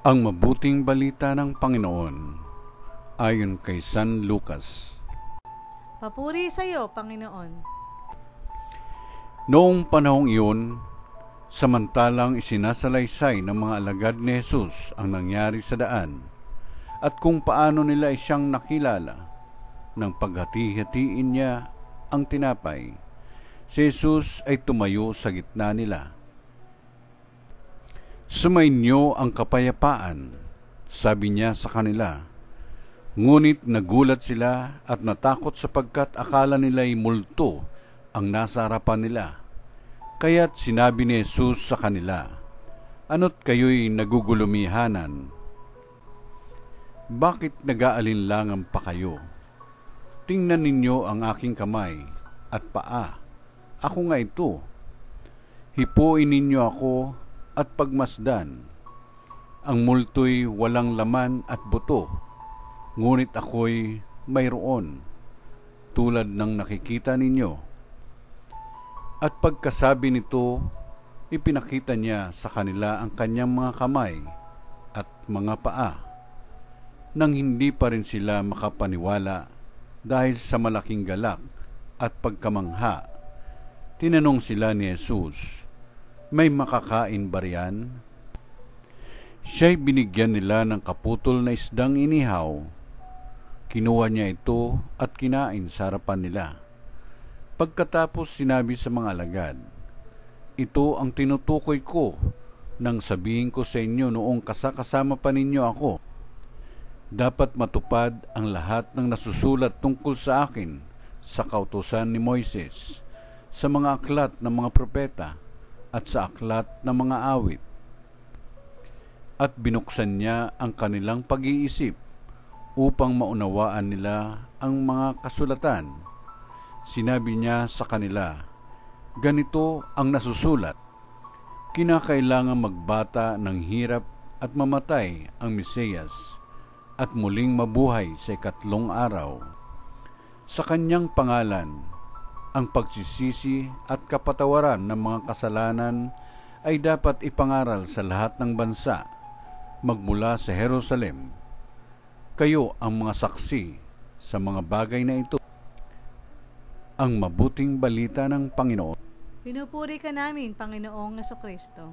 Ang mabuting balita ng Panginoon ayon kay San Lucas. Papuri sa iyo, Panginoon. Noong panahong iyon, samantalang isinasalaysay ng mga alagad ni Jesus ang nangyari sa daan at kung paano nila siyang nakilala nang paghati-hatiin niya ang tinapay, si Jesus ay tumayo sa gitna nila. "Sumainyo ang kapayapaan," sabi niya sa kanila. Ngunit nagulat sila at natakot sapagkat akala nila'y multo ang nasa harapan nila. Kaya't sinabi ni Jesus sa kanila, "Ano't kayo'y nagugulumihanan? Bakit nag-aalinlangan pa kayo? Tingnan ninyo ang aking kamay at paa. Ako nga ito. Hipuin ninyo ako at pagmasdan. Ang multo'y walang laman at buto, ngunit ako'y mayroon, tulad ng nakikita ninyo." At pagkasabi nito, ipinakita niya sa kanila ang kanyang mga kamay at mga paa. Nang hindi pa rin sila makapaniwala dahil sa malaking galak at pagkamangha, tinanong sila ni Jesus, "May makakain ba riyan?" Siya'y binigyan nila ng kaputol na isdang inihaw. Kinuha niya ito at kinain sa harapan nila. Pagkatapos sinabi sa mga alagad, "Ito ang tinutukoy ko nang sabihin ko sa inyo noong kasama pa ninyo ako. Dapat matupad ang lahat ng nasusulat tungkol sa akin sa kautusan ni Moises, sa mga aklat ng mga propeta, at sa aklat ng mga awit." At binuksan niya ang kanilang pag-iisip upang maunawaan nila ang mga kasulatan. Sinabi niya sa kanila, "Ganito ang nasusulat: kinakailangan magbata ng hirap at mamatay ang Mesiyas at muling mabuhay sa ikatlong araw. Sa kanyang pangalan, ang pagsisisi at kapatawaran ng mga kasalanan ay dapat ipangaral sa lahat ng bansa, magmula sa Jerusalem. Kayo ang mga saksi sa mga bagay na ito." Ang mabuting balita ng Panginoon. Pinupuri ka namin, Panginoong Jesucristo.